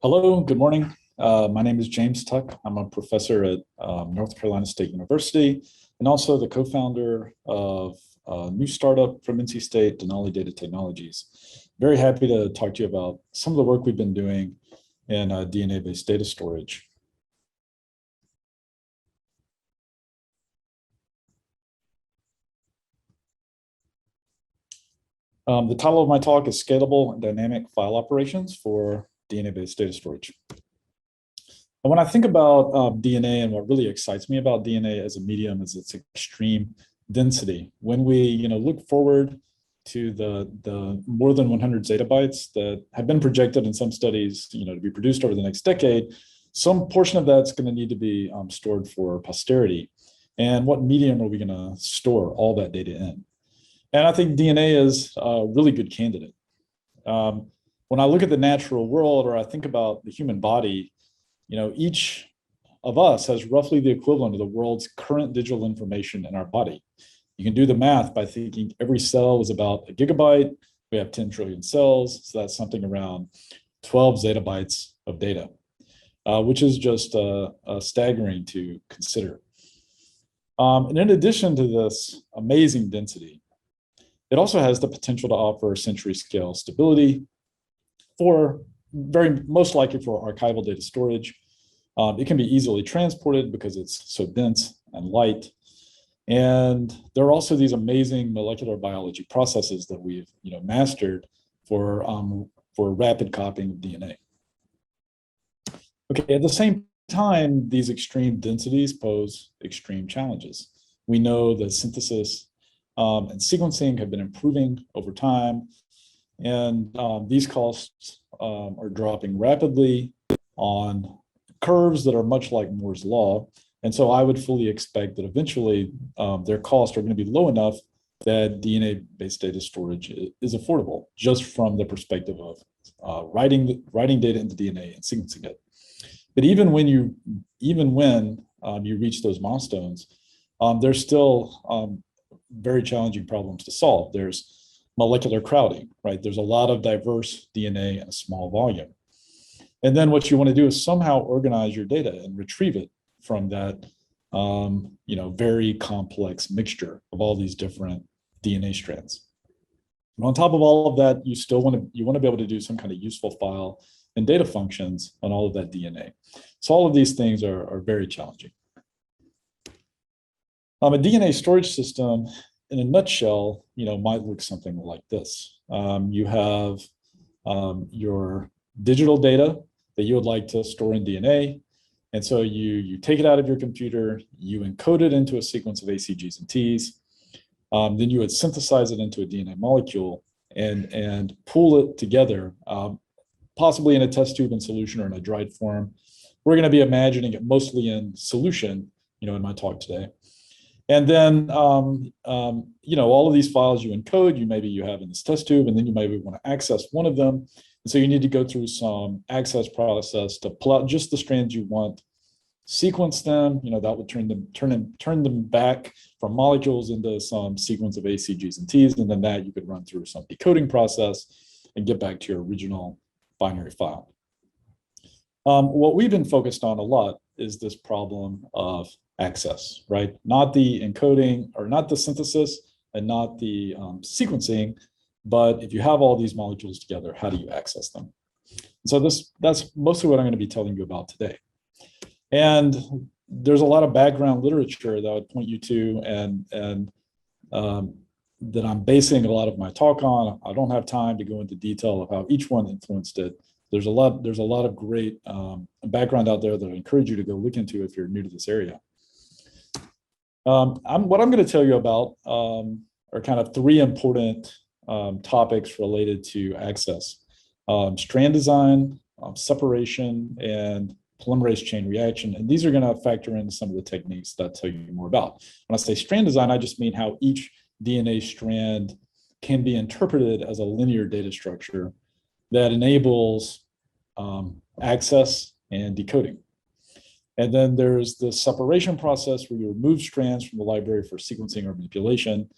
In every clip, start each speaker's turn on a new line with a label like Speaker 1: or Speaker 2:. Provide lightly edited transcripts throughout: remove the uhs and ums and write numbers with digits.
Speaker 1: Hello, good morning. My name is James Tuck. I'm a professor at North Carolina State University and also the co-founder of a new startup from NC State, DNAli Data Technologies. Very happy to talk to you about some of the work we've been doing in DNA-based data storage. The title of my talk is Scalable and Dynamic File Operations for DNA-based data storage. And when I think about DNA, and what really excites me about DNA as a medium is its extreme density. When we look forward to the more than 100 zettabytes that have been projected in some studies to be produced over the next decade, some portion of that's going to need to be stored for posterity. And what medium are we going to store all that data in? And I think DNA is a really good candidate. When I look at the natural world, or I think about the human body, each of us has roughly the equivalent of the world's current digital information in our body. You can do the math by thinking every cell is about a gigabyte. We have 10 trillion cells, so that's something around 12 zettabytes of data, which is just staggering to consider. And in addition to this amazing density, it also has the potential to offer century scale stability most likely for archival data storage. It can be easily transported because it's so dense and light. And there are also these amazing molecular biology processes that we've mastered for rapid copying of DNA. Okay, at the same time, these extreme densities pose extreme challenges. We know that synthesis and sequencing have been improving over time, and these costs are dropping rapidly on curves that are much like Moore's law. And so I would fully expect that eventually their costs are going to be low enough that DNA-based data storage is affordable, just from the perspective of writing data into DNA and sequencing it. But even when you reach those milestones, there's still very challenging problems to solve. There's molecular crowding, right? There's a lot of diverse DNA in a small volume. And then what you want to do is somehow organize your data and retrieve it from that very complex mixture of all these different DNA strands. And on top of all of that, you want to be able to do some kind of useful file and data functions on all of that DNA. So all of these things are very challenging. A DNA storage system, in a nutshell, might look something like this. You have your digital data that you would like to store in DNA. And so you take it out of your computer, you encode it into a sequence of ACGs and Ts. Then you would synthesize it into a DNA molecule and pull it together, possibly in a test tube in solution or in a dried form. We're going to be imagining it mostly in solution, in my talk today. And then, all of these files you encode, maybe you have in this test tube, and then you maybe want to access one of them. And so you need to go through some access process to pull out just the strands you want, sequence them, that would turn them back from molecules into some sequence of ACGs and Ts, and then that you could run through some decoding process and get back to your original binary file. What we've been focused on a lot is this problem of access, right? Not the encoding or not the synthesis and not the sequencing, but if you have all these molecules together, how do you access them? So that's mostly what I'm going to be telling you about today. And there's a lot of background literature that I would point you to and that I'm basing a lot of my talk on. I don't have time to go into detail of how each one influenced it. There's a lot of great background out there that I encourage you to go look into if you're new to this area. What I'm going to tell you about are kind of three important topics related to access: strand design, separation, and polymerase chain reaction. And these are going to factor into some of the techniques that I'll tell you more about. When I say strand design, I just mean how each DNA strand can be interpreted as a linear data structure that enables access and decoding. And then there's the separation process where you remove strands from the library for sequencing or manipulation.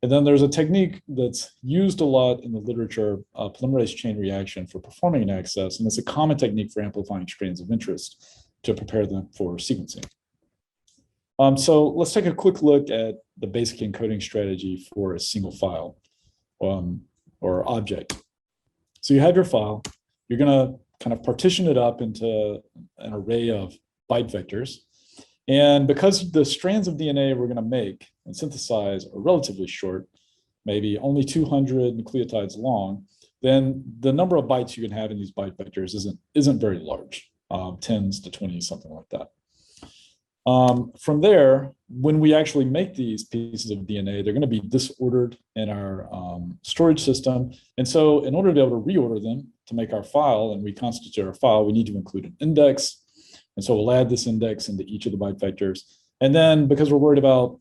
Speaker 1: And then there's a technique that's used a lot in the literature, polymerase chain reaction for performing an access, and it's a common technique for amplifying strands of interest to prepare them for sequencing. So let's take a quick look at the basic encoding strategy for a single file or object. So you have your file, you're gonna kind of partition it up into an array of byte vectors. And because the strands of DNA we're gonna make and synthesize are relatively short, maybe only 200 nucleotides long, then the number of bytes you can have in these byte vectors isn't very large, 10s to 20, something like that. From there, when we actually make these pieces of DNA, they're going to be disordered in our storage system. And so in order to be able to reorder them to make our file and reconstitute our file, we need to include an index. And so we'll add this index into each of the byte vectors. And then because we're worried about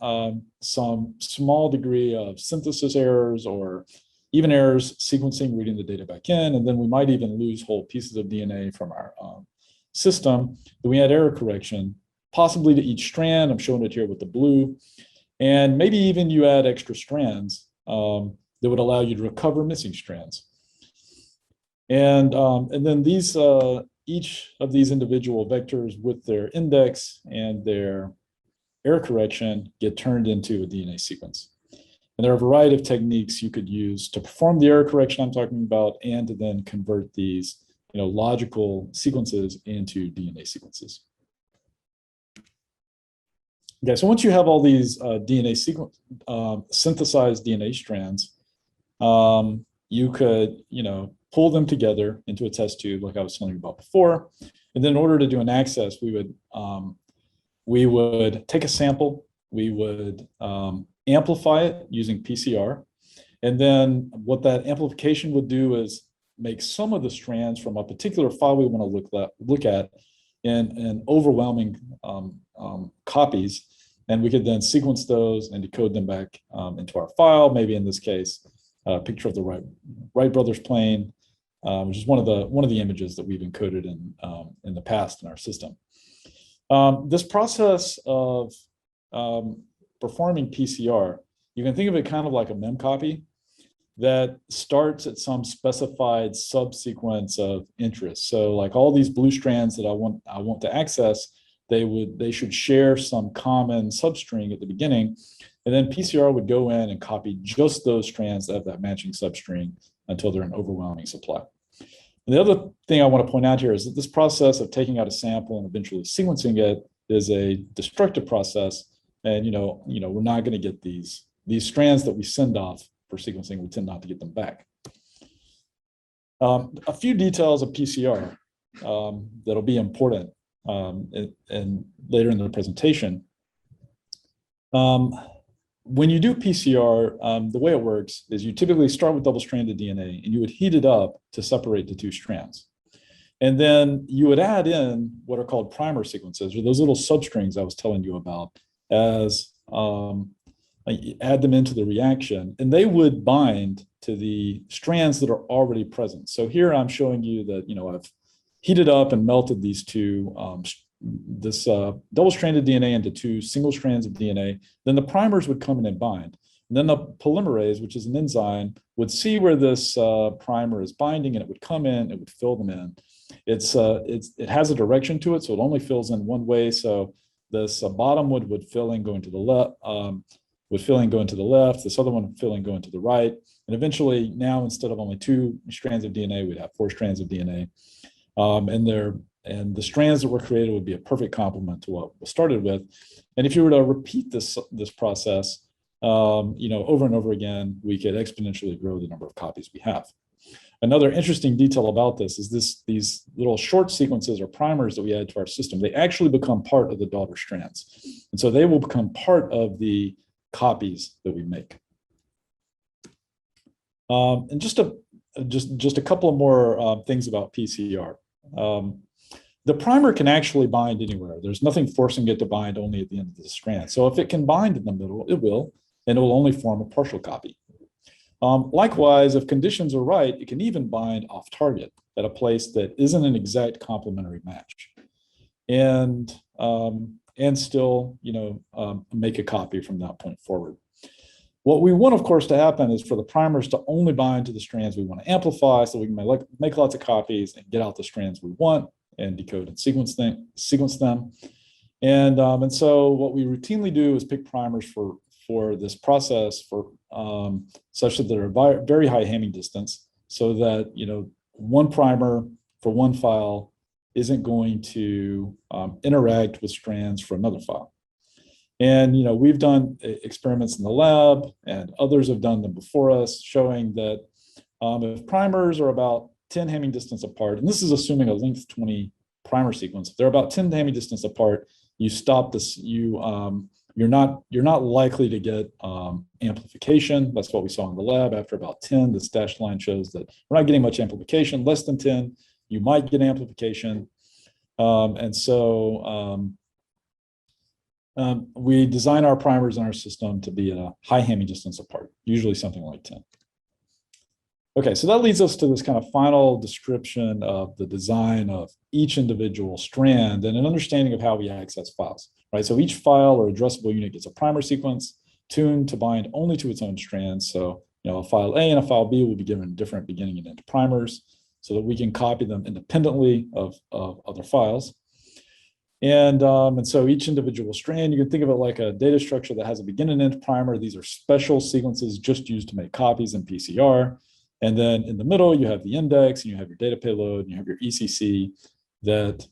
Speaker 1: some small degree of synthesis errors or even errors sequencing, reading the data back in, and then we might even lose whole pieces of DNA from our system, then we add error correction, possibly to each strand. I'm showing it here with the blue. And maybe even you add extra strands that would allow you to recover missing strands. And then these, each of these individual vectors with their index and their error correction get turned into a DNA sequence. And there are a variety of techniques you could use to perform the error correction I'm talking about and to then convert these logical sequences into DNA sequences. Okay, so once you have all these DNA sequence, synthesized DNA strands, you could, pull them together into a test tube like I was telling you about before. And then in order to do an access, we would take a sample, we would amplify it using PCR. And then what that amplification would do is make some of the strands from a particular file we want to look at in overwhelming copies. And we could then sequence those and decode them back into our file. Maybe in this case, a picture of the Wright brothers plane, which is one of the images that we've encoded in the past in our system. This process of performing PCR, you can think of it kind of like a memcopy that starts at some specified subsequence of interest. So like all these blue strands that I want to access, they should share some common substring at the beginning, and then PCR would go in and copy just those strands that have that matching substring until they're in overwhelming supply. And the other thing I want to point out here is that this process of taking out a sample and eventually sequencing it is a destructive process, and we're not going to get these strands that we send off for sequencing. We tend not to get them back. A few details of PCR that'll be important and later in the presentation. When you do PCR, the way it works is you typically start with double-stranded DNA and you would heat it up to separate the two strands. And then you would add in what are called primer sequences, or those little substrings I was telling you about, as add them into the reaction, and they would bind to the strands that are already present. So here I'm showing you that I've heated up and melted these two, this double-stranded DNA into two single strands of DNA. Then the primers would come in and bind. And then the polymerase, which is an enzyme, would see where this primer is binding, and it would come in, it would fill them in. It has a direction to it, so it only fills in one way. So this bottom would fill in going to the left, this other one would fill in going to the right. And eventually now, instead of only two strands of DNA, we'd have 4 strands of DNA. And the strands that were created would be a perfect complement to what was started with. And if you were to repeat this process, over and over again, we could exponentially grow the number of copies we have. Another interesting detail about this is these little short sequences or primers that we add to our system, they actually become part of the daughter strands. And so they will become part of the copies that we make. And just a couple of more things about PCR. The primer can actually bind anywhere. There's nothing forcing it to bind only at the end of the strand. So if it can bind in the middle, it will, and it will only form a partial copy. Likewise, if conditions are right, it can even bind off target at a place that isn't an exact complementary match, and still make a copy from that point forward. What we want, of course, to happen is for the primers to only bind to the strands we want to amplify, so we can make lots of copies and get out the strands we want and decode and sequence them. And so what we routinely do is pick primers for this process such that they're very high Hamming distance, so that one primer for one file isn't going to interact with strands for another file. And we've done experiments in the lab, and others have done them before us, showing that if primers are about 10 Hamming distance apart, and this is assuming a length 20 primer sequence, if they're about 10 Hamming distance apart, you stop this. You're not likely to get amplification. That's what we saw in the lab. After about 10, this dashed line shows that we're not getting much amplification. Less than 10, you might get amplification. We design our primers in our system to be at a high Hamming distance apart, usually something like 10. Okay, so that leads us to this kind of final description of the design of each individual strand and an understanding of how we access files, right? So each file or addressable unit gets a primer sequence tuned to bind only to its own strands. So, a file A and a file B will be given different beginning and end primers so that we can copy them independently of other files. And so each individual strand, you can think of it like a data structure that has a begin and end primer. These are special sequences just used to make copies in PCR. And then in the middle, you have the index, and you have your data payload, and you have your ECC that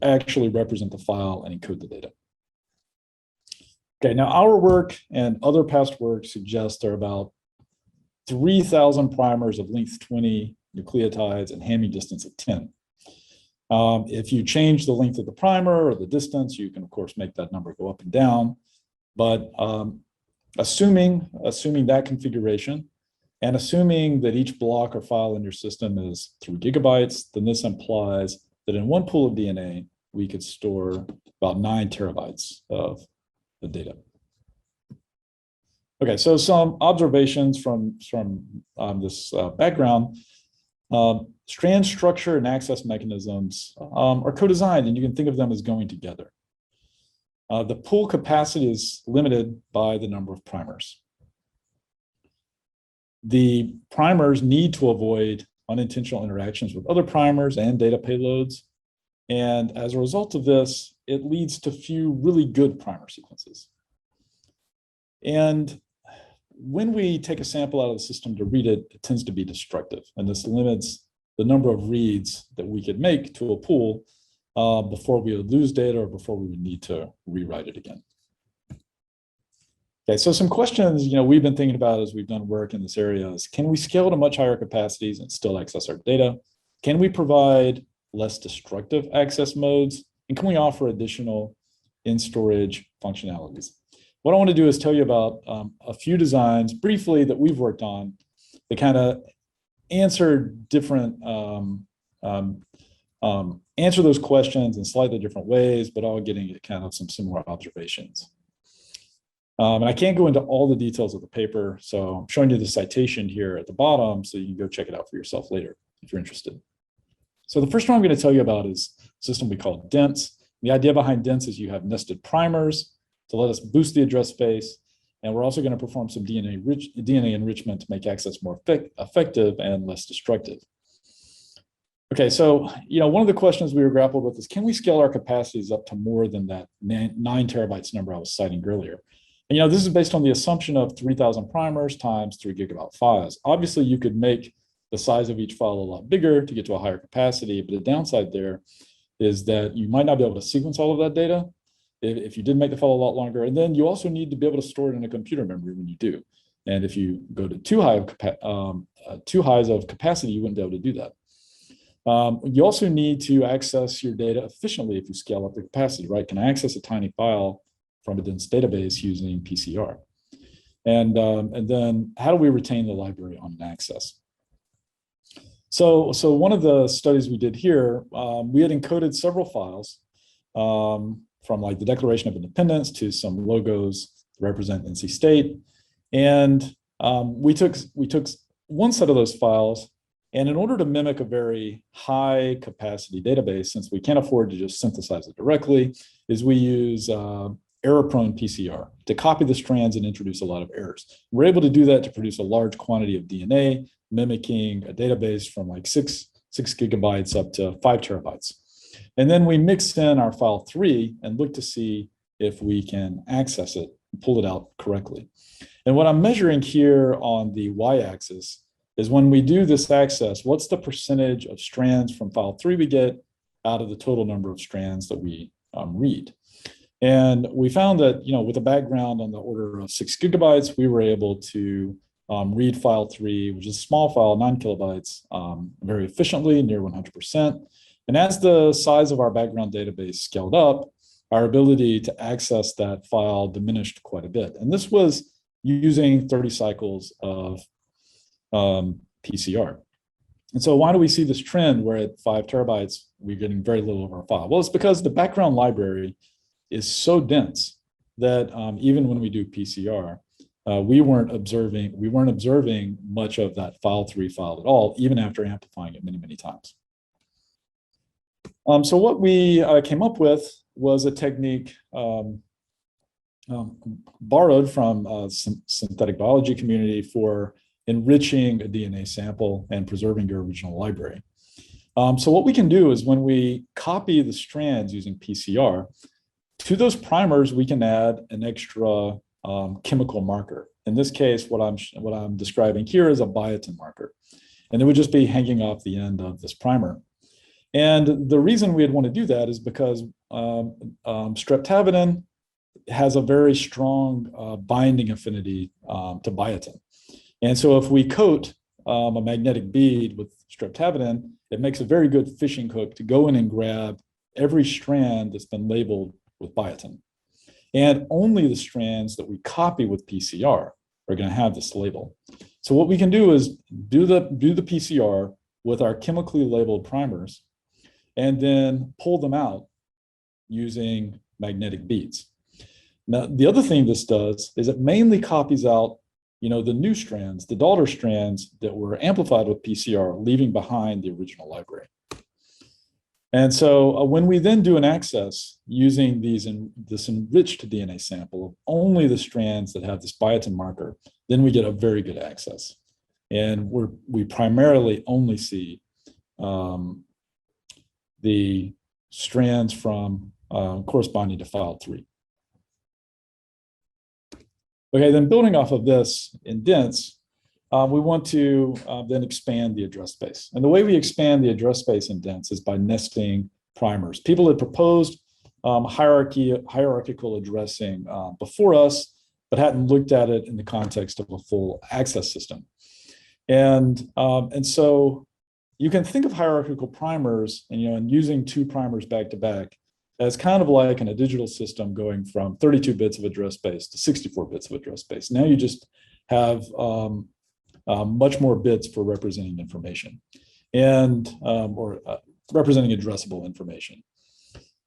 Speaker 1: actually represent the file and encode the data. Okay, now our work and other past work suggests there are about 3,000 primers of length 20 nucleotides and Hamming distance of 10. If you change the length of the primer or the distance, you can of course make that number go up and down. But assuming that configuration, and assuming that each block or file in your system is 3 gigabytes, then this implies that in one pool of DNA, we could store about 9 terabytes of the data. Okay, so some observations from this background. Strand structure and access mechanisms are co-designed, and you can think of them as going together. The pool capacity is limited by the number of primers. The primers need to avoid unintentional interactions with other primers and data payloads. And as a result of this, it leads to few really good primer sequences. And when we take a sample out of the system to read it, it tends to be destructive. And this limits the number of reads that we could make to a pool before we would lose data or before we would need to rewrite it again. Okay, so some questions we've been thinking about as we've done work in this area is, can we scale to much higher capacities and still access our data? Can we provide less destructive access modes? And can we offer additional in-storage functionalities? What I want to do is tell you about a few designs briefly that we've worked on that kind of answer answer those questions in slightly different ways, but all getting at kind of some similar observations. And I can't go into all the details of the paper, so I'm showing you the citation here at the bottom so you can go check it out for yourself later if you're interested. So the first one I'm going to tell you about is a system we call DENSE. The idea behind DENSE is you have nested primers to let us boost the address space, and we're also going to perform some DNA enrichment to make access more effective and less destructive. Okay, so one of the questions we were grappled with is, can we scale our capacities up to more than that 9 terabytes number I was citing earlier? And this is based on the assumption of 3,000 primers times 3 gigabyte files. Obviously, you could make the size of each file a lot bigger to get to a higher capacity, but the downside there is that you might not be able to sequence all of that data if you did make the file a lot longer. And then you also need to be able to store it in a computer memory when you do. And if you go to too highs of capacity, you wouldn't be able to do that. You also need to access your data efficiently if you scale up the capacity, right? Can I access a tiny file from a dense database using PCR? And then how do we retain the library on an access? So one of the studies we did here, we had encoded several files from like the Declaration of Independence to some logos that represent NC State. And we took one set of those files, and in order to mimic a very high capacity database, since we can't afford to just synthesize it directly, is we use error-prone PCR to copy the strands and introduce a lot of errors. We're able to do that to produce a large quantity of DNA, mimicking a database from like six gigabytes up to 5 terabytes. And then we mix in our file 3 and look to see if we can access it and pull it out correctly. And what I'm measuring here on the y-axis is when we do this access, what's the percentage of strands from file 3 we get out of the total number of strands that we read. And we found that, with a background on the order of 6 gigabytes, we were able to read file 3, which is a small file, 9 kilobytes, very efficiently, near 100%. And as the size of our background database scaled up, our ability to access that file diminished quite a bit. And this was using 30 cycles of PCR. And so why do we see this trend where at 5 terabytes, we're getting very little of our file? Well, it's because the background library is so dense that even when we do PCR, we weren't observing much of that file 3 file at all, even after amplifying it many, many times. So what we came up with was a technique borrowed from synthetic biology community for enriching a DNA sample and preserving your original library. So what we can do is when we copy the strands using PCR, to those primers, we can add an extra chemical marker. In this case, what I'm describing here is a biotin marker. And it would just be hanging off the end of this primer. And the reason we'd want to do that is because streptavidin has a very strong binding affinity to biotin. And so if we coat a magnetic bead with streptavidin, it makes a very good fishing hook to go in and grab every strand that's been labeled with biotin. And only the strands that we copy with PCR are going to have this label. So what we can do is do the PCR with our chemically labeled primers and then pull them out using magnetic beads. Now, the other thing this does is it mainly copies out, the new strands, the daughter strands that were amplified with PCR, leaving behind the original library. And so when we then do an access using this enriched DNA sample of only the strands that have this biotin marker, then we get a very good access. And we primarily only see the strands from corresponding to file 3. Okay, then building off of this in dense, we want to then expand the address space. And the way we expand the address space in dense is by nesting primers. People had proposed hierarchical addressing before us, but hadn't looked at it in the context of a full access system. And so you can think of hierarchical primers and using 2 primers back to back as kind of like in a digital system going from 32 bits of address space to 64 bits of address space. Now you just have much more bits for representing information and or representing addressable information.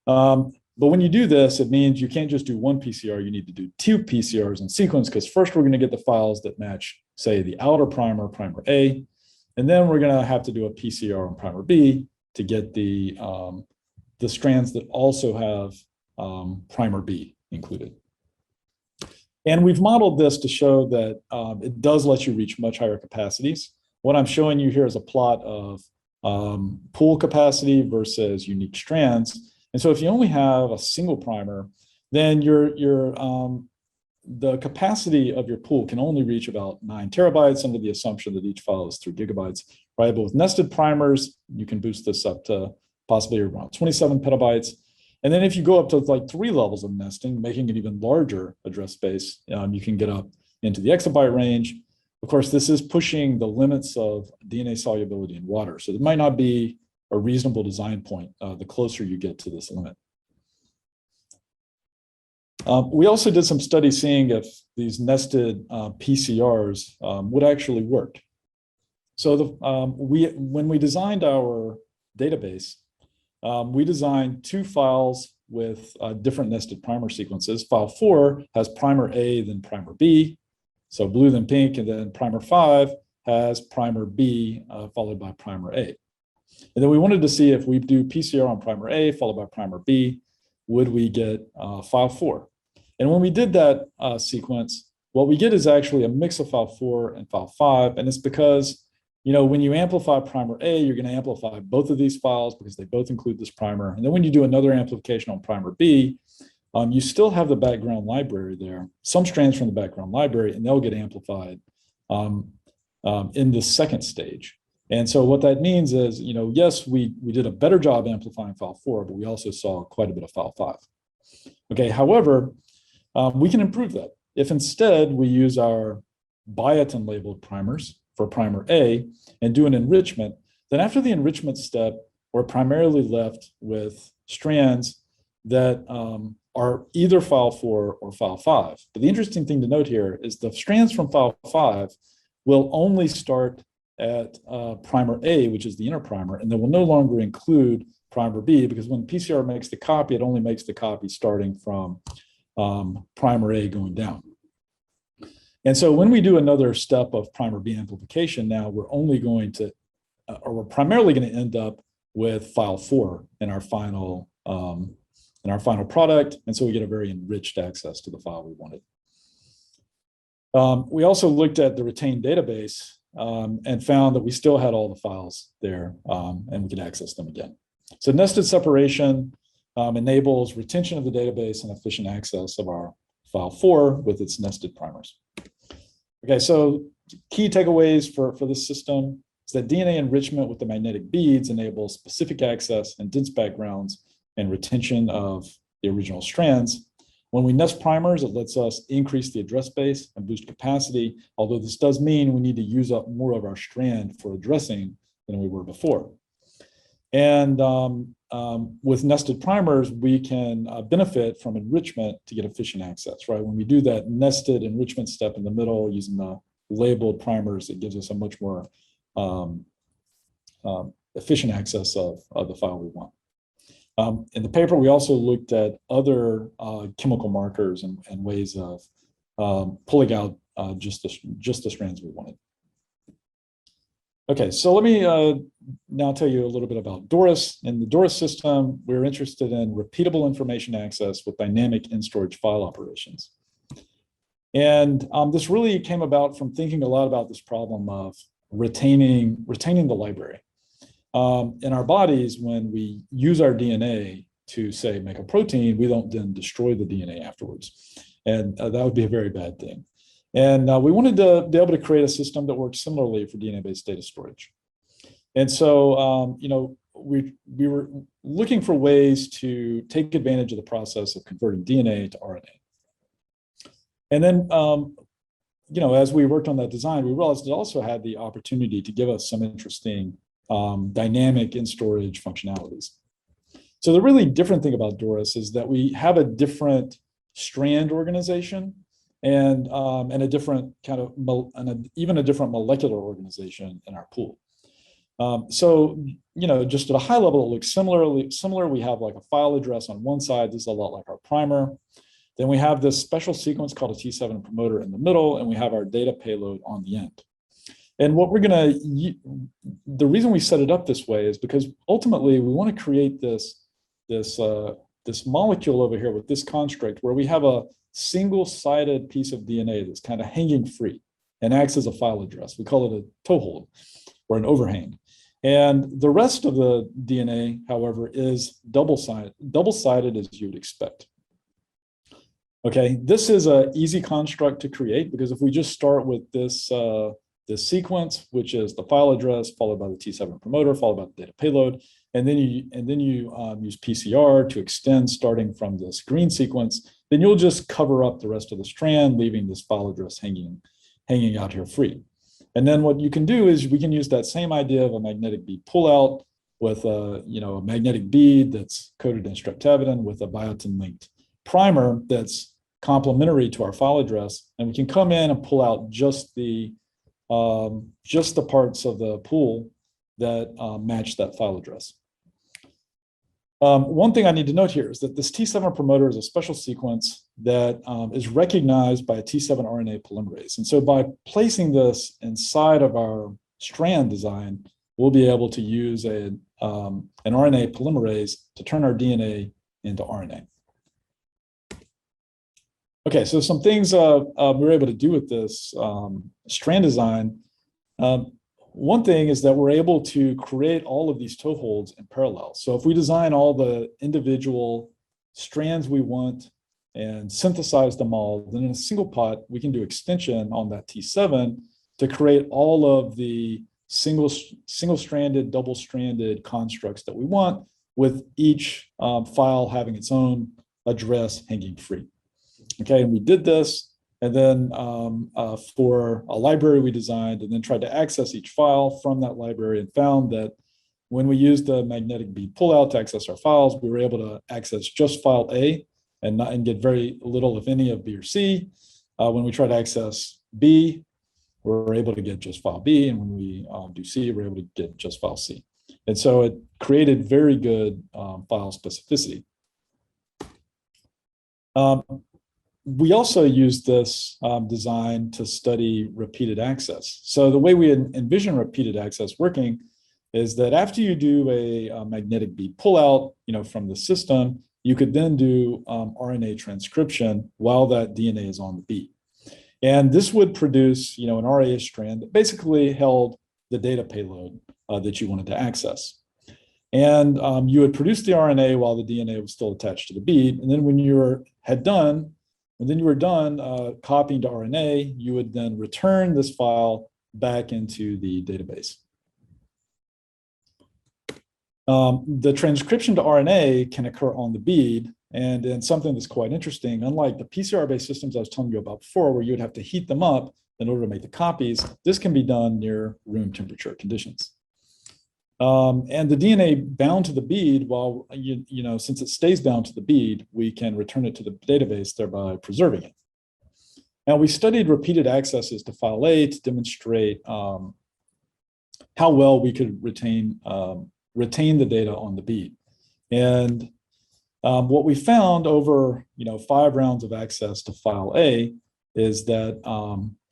Speaker 1: But when you do this, it means you can't just do 1 PCR, you need to do 2 PCRs in sequence, because first we're going to get the files that match, say, the outer primer, primer A, and then we're going to have to do a PCR on primer B to get the strands that also have primer B included. And we've modeled this to show that it does let you reach much higher capacities. What I'm showing you here is a plot of pool capacity versus unique strands. And so if you only have a single primer, then the capacity of your pool can only reach about 9 terabytes under the assumption that each file is 3 gigabytes, right? But with nested primers, you can boost this up to possibly around 27 petabytes. And then if you go up to like 3 levels of nesting, making it even larger address space, you can get up into the exabyte range. Of course, this is pushing the limits of DNA solubility in water. So there might not be a reasonable design point the closer you get to this limit. We also did some studies seeing if these nested PCRs would actually work. So when we designed our database, we designed 2 files with different nested primer sequences. File 4 has primer A, then primer B, so blue then pink, and then primer 5 has primer B followed by primer A. And then we wanted to see if we do PCR on primer A followed by primer B, would we get file 4? And when we did that sequence, what we get is actually a mix of file 4 and file 5. And it's because, when you amplify primer A, you're going to amplify both of these files because they both include this primer. And then when you do another amplification on primer B, you still have the background library there, some strands from the background library, and they'll get amplified in this second stage. And so what that means is, yes, we did a better job amplifying file 4, but we also saw quite a bit of file 5. Okay, however, we can improve that. If instead we use our biotin labeled primers for primer A and do an enrichment, then after the enrichment step, we're primarily left with strands that are either file 4 or file 5. But the interesting thing to note here is the strands from file 5 will only start at primer A, which is the inner primer, and they will no longer include primer B, because when PCR makes the copy, it only makes the copy starting from primer A going down. And so when we do another step of primer B amplification, now we're only going to, or we're primarily going to end up with file 4 in our final product, and so we get a very enriched access to the file we wanted. We also looked at the retained database and found that we still had all the files there, and we could access them again. So nested separation enables retention of the database and efficient access of our file 4 with its nested primers. Okay, so key takeaways for this system is that DNA enrichment with the magnetic beads enables specific access and dense backgrounds and retention of the original strands. When we nest primers, it lets us increase the address space and boost capacity, although this does mean we need to use up more of our strand for addressing than we were before. And with nested primers, we can benefit from enrichment to get efficient access, right? When we do that nested enrichment step in the middle using the labeled primers, it gives us a much more efficient access of the file we want. In the paper, we also looked at other chemical markers and ways of pulling out just the strands we wanted. Okay, so let me now tell you a little bit about DORIS. In the DORIS system, we're interested in repeatable information access with dynamic in-storage file operations. And this really came about from thinking a lot about this problem of retaining the library. In our bodies, when we use our DNA to, say, make a protein, we don't then destroy the DNA afterwards. And that would be a very bad thing. And we wanted to be able to create a system that works similarly for DNA-based data storage. And so, we were looking for ways to take advantage of the process of converting DNA to RNA. And then, as we worked on that design, we realized it also had the opportunity to give us some interesting dynamic in-storage functionalities. So the really different thing about DORIS is that we have a different strand organization and a different kind of, even a different molecular organization in our pool. So, just at a high level, it looks similar. We have like a file address on one side. This is a lot like our primer. Then we have this special sequence called a T7 promoter in the middle, and we have our data payload on the end. And what we're the reason we set it up this way is because ultimately we want to create this molecule over here with this construct where we have a single-sided piece of DNA that's kind of hanging free and acts as a file address. We call it a Toehold or an overhang. And the rest of the DNA, however, is double-sided as you would expect. Okay, this is an easy construct to create because if we just start with this sequence, which is the file address followed by the T7 promoter, followed by the data payload, and then you use PCR to extend starting from this green sequence, then you'll just cover up the rest of the strand, leaving this file address hanging out here free. And then what you can do is we can use that same idea of a magnetic bead pullout with a magnetic bead that's coated in streptavidin with a biotin linked primer that's complementary to our file address, and we can come in and pull out just the parts of the pool that match that file address. One thing I need to note here is that this T7 promoter is a special sequence that is recognized by a T7 RNA polymerase. And so by placing this inside of our strand design, we'll be able to use an RNA polymerase to turn our DNA into RNA. Okay, so some things we were able to do with this strand design. One thing is that we're able to create all of these toeholds in parallel. So if we design all the individual strands we want and synthesize them all, then in a single pot, we can do extension on that T7 to create all of the single-stranded, double-stranded constructs that we want, with each file having its own address hanging free. Okay, and we did this, and then for a library we designed, and then tried to access each file from that library, and found that when we used the magnetic bead pullout to access our files, we were able to access just file A and get very little, if any, of B or C. When we try to access B, we're able to get just file B, and when we do C, we're able to get just file C. And so it created very good file specificity. We also used this design to study repeated access. So the way we envision repeated access working is that after you do a magnetic bead pullout, from the system, you could then do RNA transcription while that DNA is on the bead. And this would produce, an RNA strand that basically held the data payload that you wanted to access. And you would produce the RNA while the DNA was still attached to the bead. And then when you were done copying to RNA, you would then return this file back into the database. The transcription to RNA can occur on the bead, and then something that's quite interesting, unlike the PCR-based systems I was telling you about before, where you would have to heat them up in order to make the copies, this can be done near room temperature conditions. And the DNA bound to the bead, while, since it stays bound to the bead, we can return it to the database, thereby preserving it. Now, we studied repeated accesses to file A to demonstrate how well we could retain the data on the bead. And what we found over 5 rounds of access to file A is that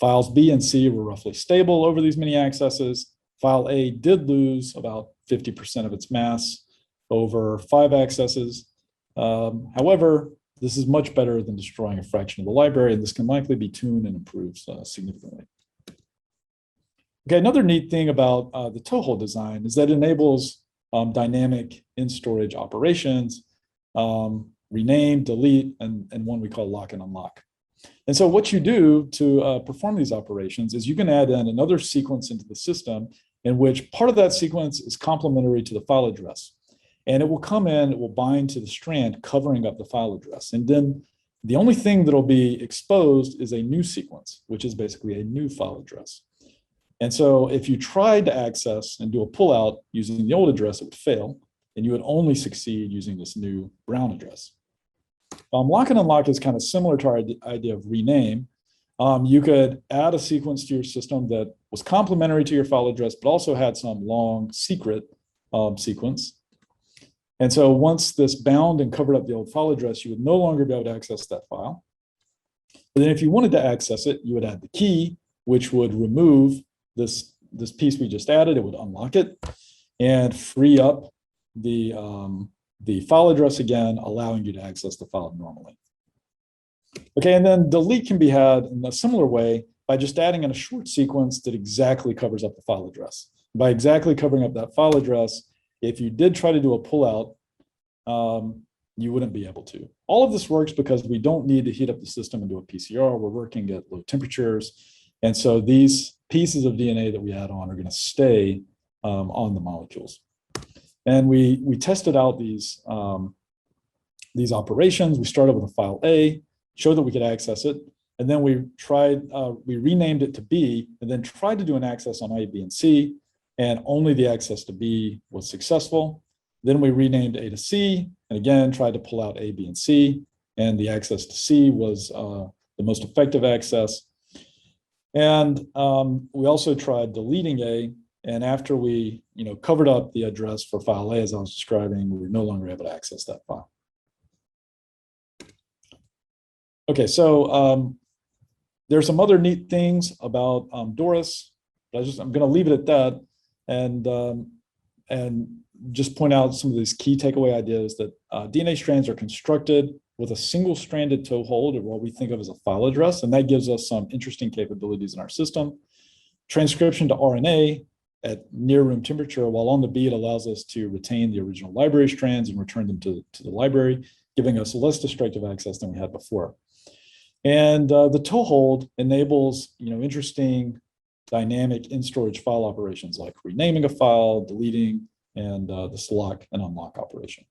Speaker 1: files B and C were roughly stable over these many accesses. File A did lose about 50% of its mass over 5 accesses. However, this is much better than destroying a fraction of the library, and this can likely be tuned and improved significantly. Okay, another neat thing about the Toehold design is that it enables dynamic in-storage operations, rename, delete, and one we call lock and unlock. And so what you do to perform these operations is you can add in another sequence into the system in which part of that sequence is complementary to the file address. And it will come in, it will bind to the strand covering up the file address. And then the only thing that'll be exposed is a new sequence, which is basically a new file address. And so if you tried to access and do a pullout using the old address, it would fail, and you would only succeed using this new brown address. Lock and unlock is kind of similar to our idea of rename. You could add a sequence to your system that was complementary to your file address, but also had some long secret sequence. And so once this bound and covered up the old file address, you would no longer be able to access that file. But then if you wanted to access it, you would add the key, which would remove this piece we just added. It would unlock it and free up the file address again, allowing you to access the file normally. Okay, and then delete can be had in a similar way by just adding in a short sequence that exactly covers up the file address. By exactly covering up that file address, if you did try to do a pullout, you wouldn't be able to. All of this works because we don't need to heat up the system and do a PCR. We're working at low temperatures. And so these pieces of DNA that we add on are going to stay on the molecules. And we tested out these operations. We started with a file A, showed that we could access it, and then we renamed it to B, and then tried to do an access on A, B, and C, and only the access to B was successful. Then we renamed A to C, and again, tried to pull out A, B, and C, and the access to C was the most effective access. And we also tried deleting A, and after we covered up the address for file A, as I was describing, we were no longer able to access that file. Okay, so there's some other neat things about DORIS, but I'm going to leave it at that, and just point out some of these key takeaway ideas that DNA strands are constructed with a single stranded Toehold, or what we think of as a file address, and that gives us some interesting capabilities in our system. Transcription to RNA at near room temperature, while on the bead allows us to retain the original library strands and return them to the library, giving us less destructive access than we had before. And the Toehold enables interesting dynamic in-storage file operations like renaming a file, deleting, and the select and unlock operation.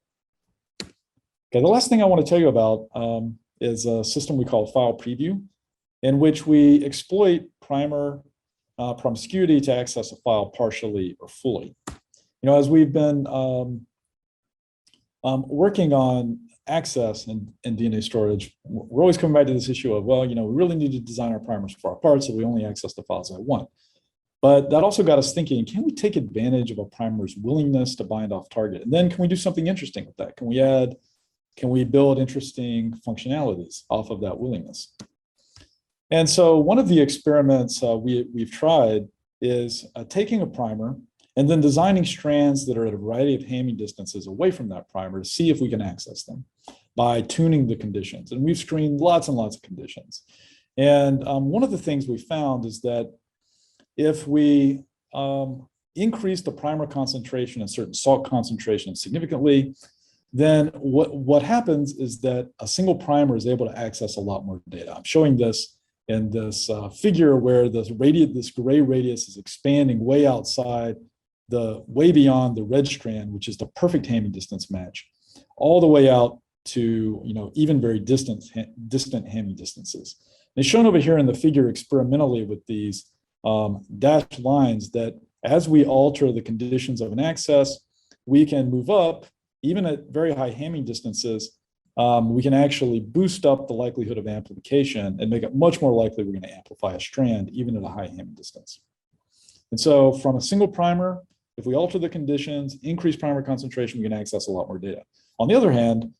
Speaker 1: Okay, the last thing I want to tell you about is a system we call file preview, in which we exploit primer promiscuity to access a file partially or fully. As we've been working on access and DNA storage, we're always coming back to this issue of, well, we really need to design our primers for our parts so we only access the files I want. But that also got us thinking, can we take advantage of a primer's willingness to bind off target? And then can we do something interesting with that? Can we build interesting functionalities off of that willingness? And so one of the experiments we've tried is taking a primer and then designing strands that are at a variety of Hamming distances away from that primer to see if we can access them by tuning the conditions. And we've screened lots and lots of conditions. And one of the things we found is that if we increase the primer concentration and certain salt concentrations significantly, then what happens is that a single primer is able to access a lot more data. I'm showing this in this figure where this gray radius is expanding way outside way beyond the red strand, which is the perfect Hamming distance match, all the way out to even very distant Hamming distances. And it's shown over here in the figure experimentally with these dashed lines that as we alter the conditions of an access, we can move up, even at very high Hamming distances. We can actually boost up the likelihood of amplification and make it much more likely we're going to amplify a strand even at a high Hamming distance. And so from a single primer, if we alter the conditions, increase primer concentration, we can access a lot more data. On the other hand,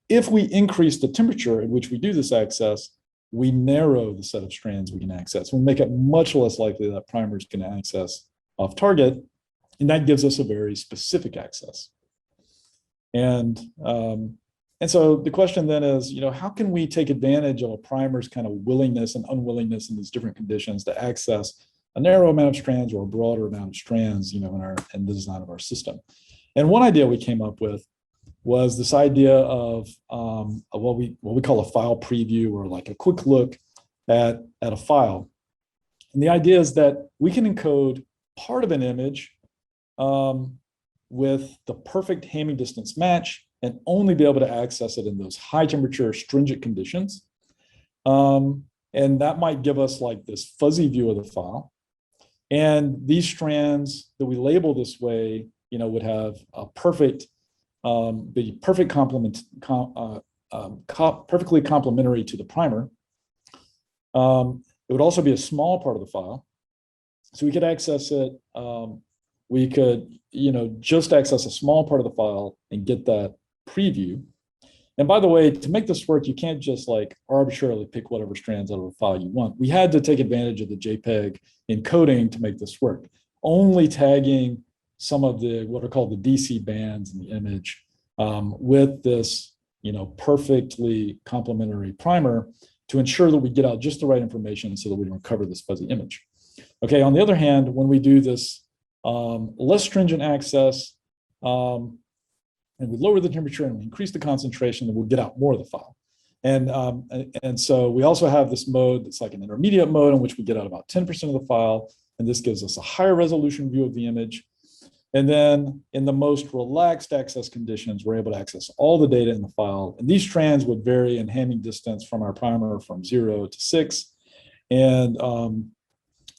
Speaker 1: if we increase the temperature at which we do this access, we narrow the set of strands we can access. We make it much less likely that primers can access off target, and that gives us a very specific access. And so the question then is, how can we take advantage of a primer's kind of willingness and unwillingness in these different conditions to access a narrow amount of strands or a broader amount of strands, in the design of our system? And one idea we came up with was this idea of what we call a file preview, or like a quick look at a file. And the idea is that we can encode part of an image with the perfect Hamming distance match and only be able to access it in those high temperature stringent conditions. And that might give us like this fuzzy view of the file. And these strands that we label this way, would have a perfect, be perfect complement, perfectly complementary to the primer. It would also be a small part of the file. So we could access it, we could, just access a small part of the file and get that preview. And by the way, to make this work, you can't just like arbitrarily pick whatever strands out of a file you want. We had to take advantage of the JPEG encoding to make this work, only tagging some of the what are called the DC bands in the image with this, perfectly complementary primer to ensure that we get out just the right information so that we don't recover this fuzzy image. Okay, on the other hand, when we do this less stringent access, and we lower the temperature and we increase the concentration, then we'll get out more of the file. And so we also have this mode that's like an intermediate mode in which we get out about 10% of the file, and this gives us a higher resolution view of the image. And then in the most relaxed access conditions, we're able to access all the data in the file. And these strands would vary in Hamming distance from our primer from 0 to 6, and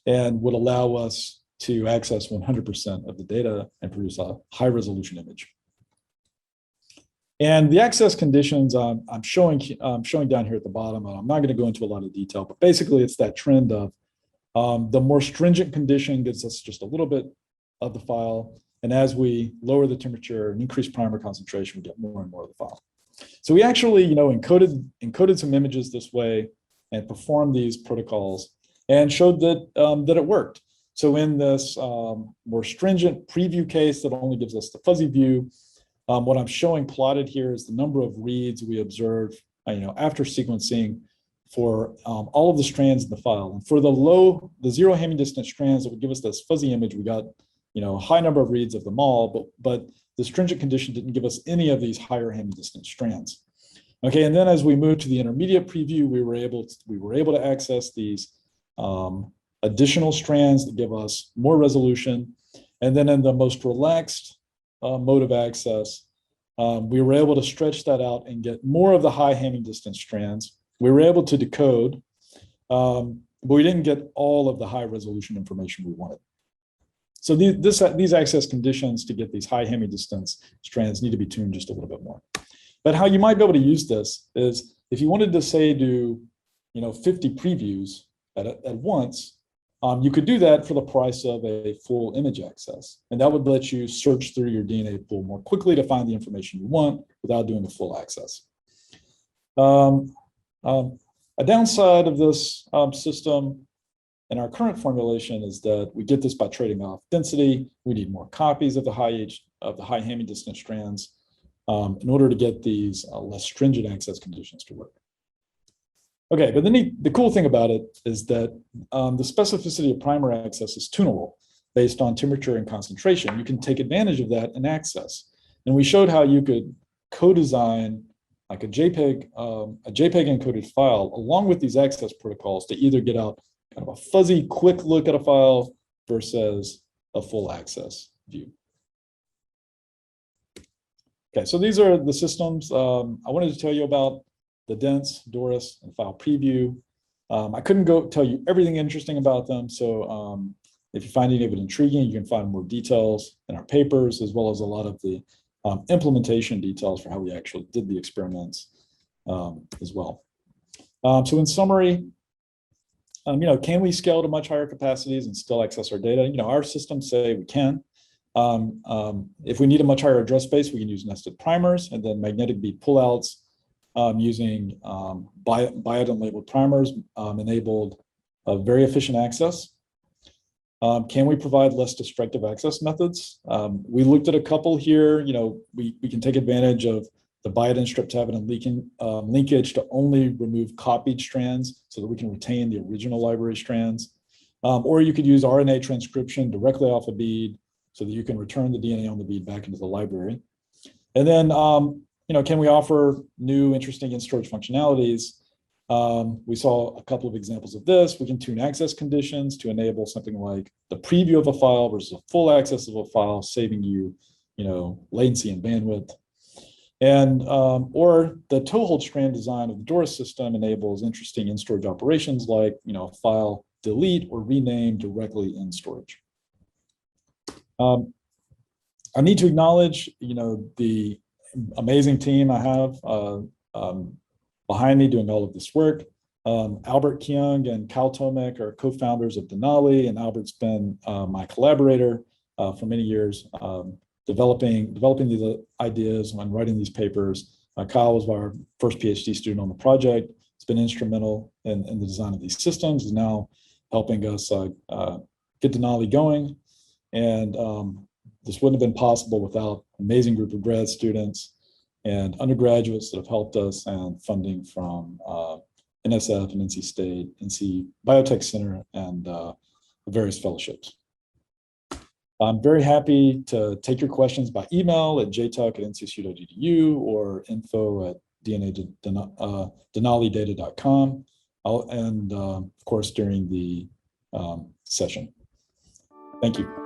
Speaker 1: would allow us to access 100% of the data and produce a high resolution image. And the access conditions I'm showing down here at the bottom, and I'm not going to go into a lot of detail, but basically it's that trend of the more stringent condition gives us just a little bit of the file. And as we lower the temperature and increase primer concentration, we get more and more of the file. So we actually, encoded some images this way and performed these protocols and showed that, that it worked. So in this more stringent preview case that only gives us the fuzzy view, what I'm showing plotted here is the number of reads we observe after sequencing for all of the strands in the file. And for the zero Hamming distance strands that would give us this fuzzy image, we got a high number of reads of them all, but the stringent condition didn't give us any of these higher Hamming distance strands. Okay, and then as we moved to the intermediate preview, we were able to access these additional strands that give us more resolution. And then in the most relaxed mode of access, we were able to stretch that out and get more of the high Hamming distance strands. We were able to decode, but we didn't get all of the high resolution information we wanted. So these access conditions to get these high Hamming distance strands need to be tuned just a little bit more. But how you might be able to use this is if you wanted to say do 50 previews at once, you could do that for the price of a full image access. And that would let you search through your DNA pool more quickly to find the information you want without doing the full access. A downside of this system in our current formulation is that we get this by trading off density. We need more copies of the high Hamming distance strands in order to get these less stringent access conditions to work. Okay, but the cool thing about it is that the specificity of primer access is tunable based on temperature and concentration. You can take advantage of that in access. And we showed how you could co-design like a JPEG encoded file along with these access protocols to either get out kind of a fuzzy quick look at a file versus a full access view. Okay, so these are the systems I wanted to tell you about: the DENS, DORIS, and file preview. I couldn't go tell you everything interesting about them, so if you find any of it intriguing, you can find more details in our papers, as well as a lot of the implementation details for how we actually did the experiments as well. So in summary, can we scale to much higher capacities and still access our data? Our systems say we can. If we need a much higher address space, we can use nested primers and then magnetic bead pullouts using biotin labeled primers enabled very efficient access. Can we provide less destructive access methods? We looked at a couple here. We can take advantage of the biotin strip tab and linkage to only remove copied strands so that we can retain the original library strands. Or you could use RNA transcription directly off a bead so that you can return the DNA on the bead back into the library. And then, can we offer new interesting in-storage functionalities? We saw a couple of examples of this. We can tune access conditions to enable something like the preview of a file versus a full access of a file, saving you, latency and bandwidth. And or the Toehold strand design of the DORIS system enables interesting in-storage operations like, file delete or rename directly in storage. I need to acknowledge, the amazing team I have behind me doing all of this work. Albert Keung and Kyle Tomek are co-founders of DNAli, and Albert's been my collaborator for many years, developing these ideas and writing these papers. Kyle was our first PhD student on the project. It's been instrumental in the design of these systems, is now helping us get DNAli going. And this wouldn't have been possible without an amazing group of grad students and undergraduates that have helped us, and funding from NSF and NC State, NC Biotech Center, and various fellowships. I'm very happy to take your questions by email at jtuck@ncsu.edu or info@denalidata.com, and of course during the session. Thank you.